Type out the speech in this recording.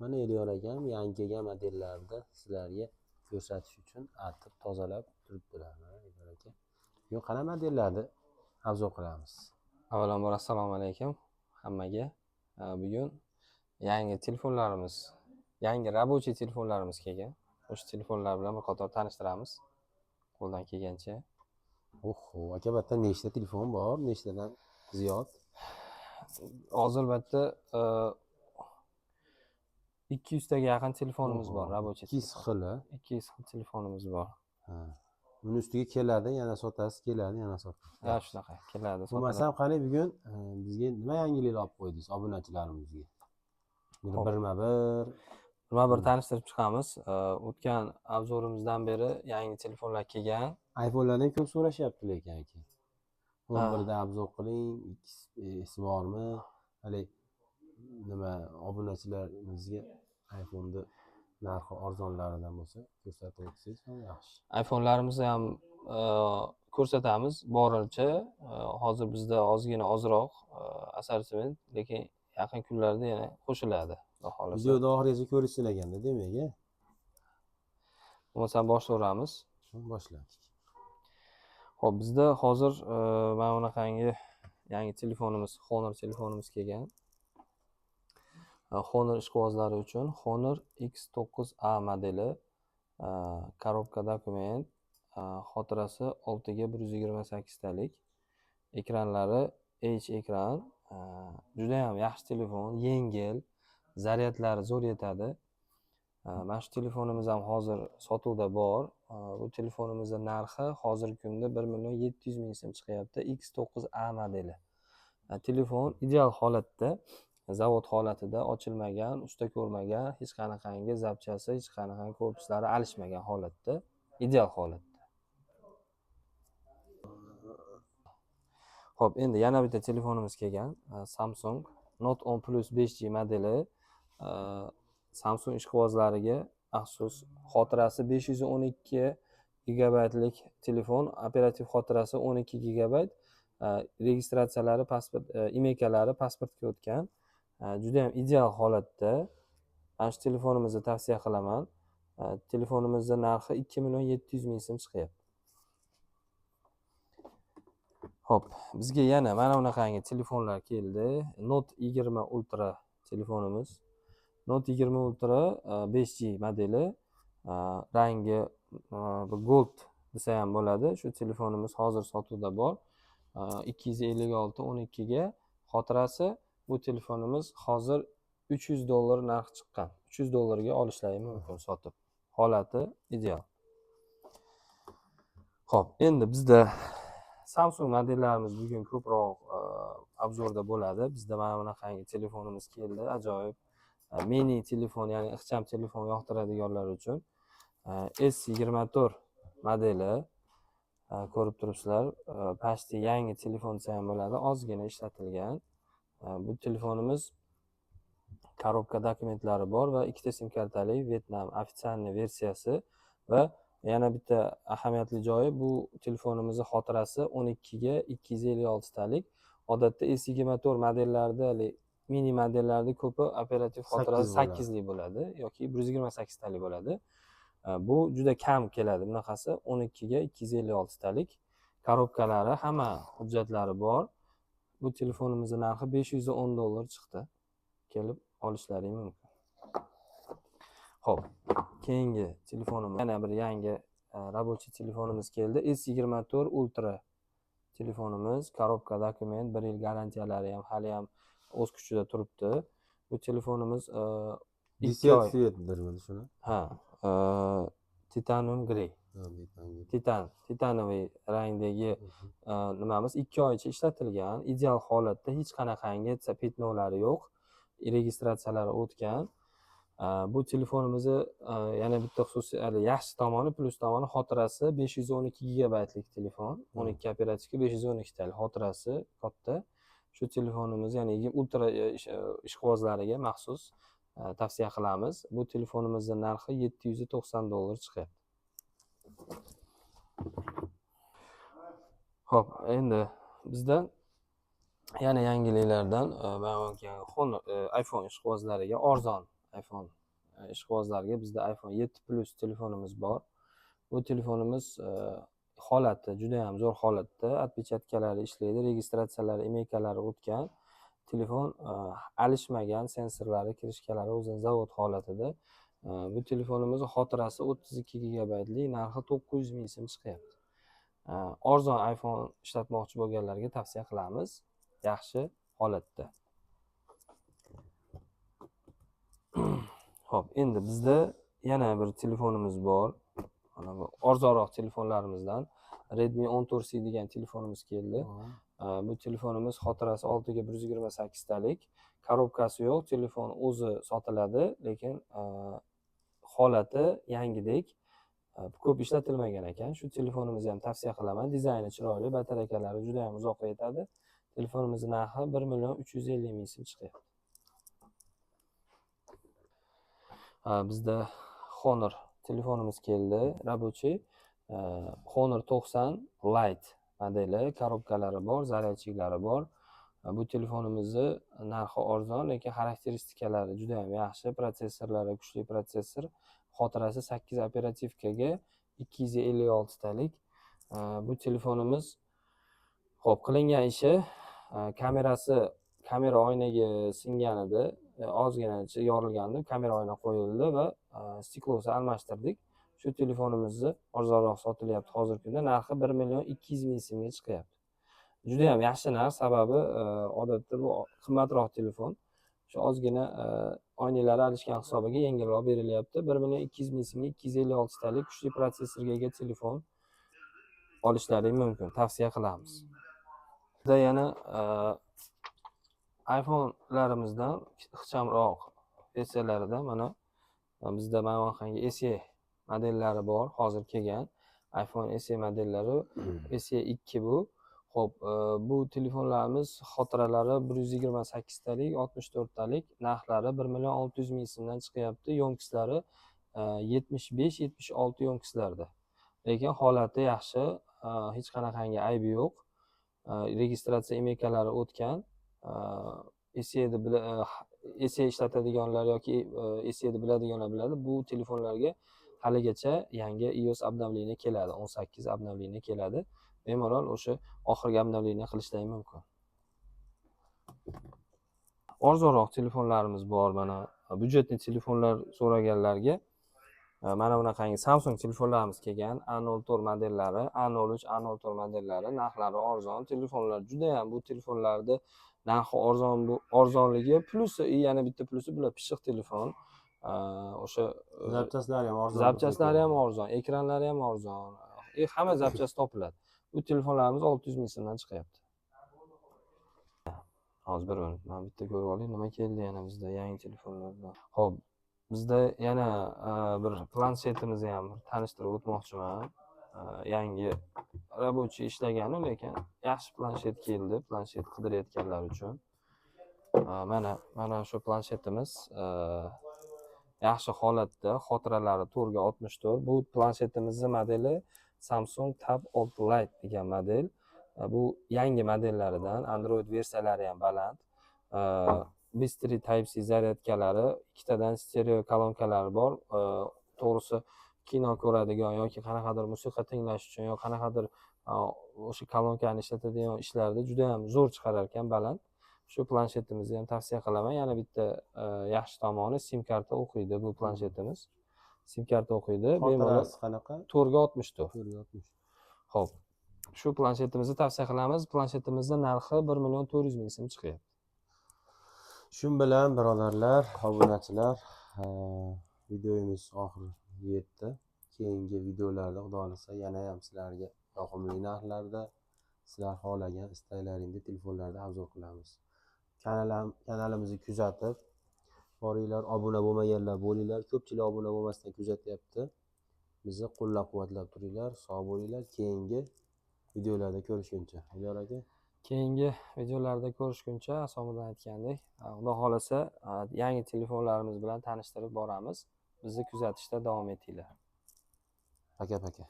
Mana Elyor akam yangi kelgan modellarda sizlarga ko'rsatish uchun artib tozalab turibdilar. Mana Elyor aka. Bugun qanaqa modellarni obzor qilamiz? Avvalambor assalomu alaykum hammaga. Bugun yangi telefonlarimiz, yangi рабочий telefonlarimiz kelgan. O'sha telefonlar bilan bir qator tanishtiramiz. Qo'ldan kelgancha. Oho, aka bu yerda nechta telefon bor? Nechtadan ziyod? Hozir bu yerda 200 taga yaqin telefonimiz bor, рабочий 200 telefon. xil. 200 xil telefonimiz bor. Ha. Uni ustiga keladi, yana sotasiz, keladi, yana sotasiz. Ya shunaqa keladi. Bo'lmasam qani bugun bizga nima yangiliklar olib qo'ydingiz obunachilarimizga? Birma-bir Birma-bir tanishtirib chiqamiz. O'tgan obzorimizdan beri yangi telefonlar kelgan. iPhone'larni ham ko'p so'rashyapti lekin aka. 11da obzor qiling, X bormi? Hali nima obunachilarimizga iPhone'da narxi arzonlaridan bo'lsa ko'rsatib o'tsangiz ham yaxshi. iPhone'larimizni ham ko'rsatamiz boricha. Hozir bizda ozgina ozroq assortiment, lekin yaqin kunlarda yana qo'shiladi. Xudo xolasa. Videoda oxirigacha ko'rishsin ekanda, demak, Bo'lmasam boshlayveramiz. Boshladik. Xo'p, bizda hozir mana bunaqangi yangi telefonimiz, Honor telefonimiz kelgan. Honor ishqibozlari uchun Honor X9A modeli, korobka dokument, xotirasi 6 ga 128 talik, ekranlari H ekran, juda ham yaxshi telefon, yengil, zaryadlari zo'r yetadi. Mana shu telefonimiz ham hozir sotuvda bor. Bu telefonimizning narxi hozirgi kunda 1.700.000 so'm chiqyapti. X9A modeli. Telefon ideal holatda, zavod holatida, ochilmagan, usta ko'rmagan, hech qanaqangi zapchasi, hech qanaqangi korpuslari alishmagan holatda, ideal holatda. Xo'p, endi yana bitta telefonimiz kelgan. Samsung Note 10 Plus 5G modeli. Samsung ishqibozlariga maxsus, xotirasi 512 gigabaytlik telefon, operativ xotirasi 12 gigabayt, registratsiyalari, pasport, imekalari pasportga o'tgan. Juda ham ideal holatda. Mana shu telefonimizni tavsiya qilaman. Telefonimizning narxi 2.700.000 so'm chiqyapti. Xo'p, bizga yana mana bunaqangi telefonlar keldi. Note 20 Ultra telefonimiz. Note 20 Ultra 5G modeli, rangi gold desa ham bo'ladi. Shu telefonimiz hozir sotuvda bor. 256 12 ga xotirasi. Bu telefonimiz hozir $300 narx chiqqan. $300 olishlari mumkin sotib. Holati ideal. Xo'p, endi bizda Samsung modellarimiz bugun ko'proq obzorda bo'ladi. Bizda mana bunaqangi telefonimiz keldi, ajoyib. Mini telefon, ya'ni ixcham telefon yoqtiradiganlar uchun S24 modeli, ko'rib turibsizlar. Почти yangi telefon desa ham bo'ladi, ozgina ishlatilgan. Bu telefonimiz korobka dokumentlari bor va ikkita sim kartali Vietnam ofitsialniy versiyasi va yana bitta ahamiyatli joyi, bu telefonimizning xotirasi 12 ga 256 talik. Odatda S24 modellarda, mini modellarda ko'pi operativ xotirasi 8 lik bo'ladi yoki 128 talik bo'ladi. Bu juda kam keladi. Bunaqasi 12 ga 256 talik. Korobkalari, hamma hujjatlari bor. Bu telefonimizning narxi $510 chiqdi. Kelib olishlaring mumkin. Xo'p, keyingi telefonimiz yana bir yangi рабочий telefonimiz keldi. S24 Ultra telefonimiz, korobka dokument, 1 yil garantiyalari ham hali ham o'z kuchida turibdi. Bu telefonimiz 2 oy svetdirmi shuni? Ha, titanium grey. Titanoviy rangdagi nimamiz 2 oycha ishlatilgan, ideal holatda, hech qanaqangi petnolari yo'q, registratsiyalari o'tgan. Bu telefonimizni yana bitta xususiyati, yaxshi tomoni, plus tomoni, xotirasi 512 gigabaytlik telefon, 12 operativga 512 talik xotirasi katta. Shu telefonimiz, ya'ni ultra ishqibozlariga maxsus tavsiya qilamiz. Bu telefonimizning narxi $790 chiqyapti. Xo'p, endi bizda yana yangiliklardan iPhone ishqibozlariga arzon iPhone ishqibozlarga bizda iPhone 7 Plus telefonimiz bor. Bu telefonimiz holati juda ham zo'r holatda, отпечатkalari ishlaydi, registratsiyalari, imeykalari o'tgan. Telefon alishmagan, sensorlari, kirishkalari o'zini zavod holatida. Bu telefonimiz xotirasi 32 gigabaytli, narxi 900 ming so'm chiqyapti. Arzon iPhone ishlatmoqchi bo'lganlarga tavsiya qilamiz. Yaxshi holatda. Xo'p, endi bizda yana bir telefonimiz bor. Mana bu arzonroq telefonlarimizdan Redmi 14C degan telefonimiz keldi. Bu telefonimiz xotirasi 6 ga 128 talik. Korobkasi yo'q, telefon o'zi sotiladi, lekin holati yangidek, ko'p ishlatilmagan ekan. Shu telefonimizni ham tavsiya qilaman. Dizayni chiroyli, batarakalari juda ham uzoqqa yetadi. Telefonimizning narxi 1.350 ming so'm chiqyapti. Bizda Honor telefonimiz keldi, рабочий. Honor 90 Lite modeli, korobkalari bor, zaryadchiklari bor. Bu telefonimizni narxi arzon, lekin xarakteristikalari juda ham yaxshi. Protsessorlari kuchli protsessor. Xotirasi 8 operativkaga 256 talik. Bu telefonimiz xo'p, qilingan ishi kamera oynaga singan edi. Ozgina yorilgandi, kamera oyna qo'yildi va stiklosi almashtirdik. Shu telefonimizni arzonroq sotilyapti hozirgi kunda. Narxi 1.200 ming so'mga chiqyapti. Juda ham yaxshi narx, sababi odatda bu qimmatroq telefon. Shu ozgina oynalari alishgan hisobiga yengilroq berilyapti. 1.200 ming so'mga 256 talik kuchli protsessorga ega telefon olishlaring mumkin. Tavsiya qilamiz. Bizda yana iPhone'larimizdan ixchamroq versiyalarida mana bizda mana bunaqangi SE modellari bor, hozir kelgan. iPhone SE modellari SE 2 bu. Xo'p, bu telefonlarimiz xotiralari 128 talik, 64 talik, narxlari 1.600 ming so'mdan chiqyapti. Yonkslari 75-76 yonkislarda. Lekin holati yaxshi, hech qanaqangi aybi yo'q. Registratsiya imeykalari o'tgan. SE ishlatadiganlar yoki SE'ni biladiganlar biladi. Bu telefonlarga haligacha yangi iOS обновление keladi, 18 обновление keladi. Bemalol o'sha oxirgi обновление qilishlari mumkin. Arzonroq telefonlarimiz bor mana. Byudjetli telefonlar so'raganlarga mana bunaqangi Samsung telefonlarimiz kelgan. A04 modellari, A03, A04 modellari, narxlari arzon. Telefonlar juda ham bu telefonlarda narxi arzon, bu arzonligi plusi, yana bitta plusi bular pishiq telefon. O'sha Zapchaslari ham arzon. Zapchaslari ham arzon, ekranlari ham arzon. Hamma zapchasi topiladi. Bu telefonlarimiz 600 ming so'mdan chiqyapti. Hozir bir minut, men bitta ko'rib olay, nima keldi yana bizda yangi telefonlardan. Xo'p, bizda yana bir planshetimizni ham tanishtirib o'tmoqchiman. Yangi рабочий ishlagani, lekin yaxshi planshet keldi, planshet qidirayotganlar uchun. Mana shu planshetimiz yaxshi holatda, xotiralari 4 ga 64. Bu planshetimizning modeli Samsung Tab 6 Lite degan model. Bu yangi modellaridan, Android versiyalari ham baland. Bistri Type-C zaryadkalari, ikkitadan stereo kolonkalari bor. To'g'risi kino ko'radigan yoki qanaqadir musiqa tinglash uchun yoki qanaqadir o'sha kolonkani ishlatadigan ishlarda juda ham zo'r chiqarar ekan, baland. Shu planshetimizni ham tavsiya qilaman. Yana bitta yaxshi tomoni sim karta o'qiydi bu planshetimiz. Sim karta o'qiydi. Bemalol qanaqa? 4 ga 64. 4 ga 60. Xo'p. Shu planshetimizni tavsiya qilamiz. Planshetimizning narxi 1.400 ming so'm chiqyapti. Shu bilan birodarlar, obunachilar, videomiz oxiriga yetdi. Keyingi videolarda xudo xolasa yana ham sizlarga yoqimli narxlarda, sizlar xohlagan istaklaringni telefonlarda obzor qilamiz. Kanalimizni kuzatib boringlar, obuna bo'lmaganlar bo'linglar. Ko'pchilik obuna bo'lmasdan kuzatyapti. Bizni qo'llab-quvvatlab turinglar, sog' bo'linglar. Keyingi videolarda ko'rishguncha. Agar aka, keyingi videolarda ko'rishguncha, asomidan aytgandek, xudo xolasa yangi telefonlarimiz bilan tanishtirib boramiz. Bizni kuzatishda davom etinglar. paka.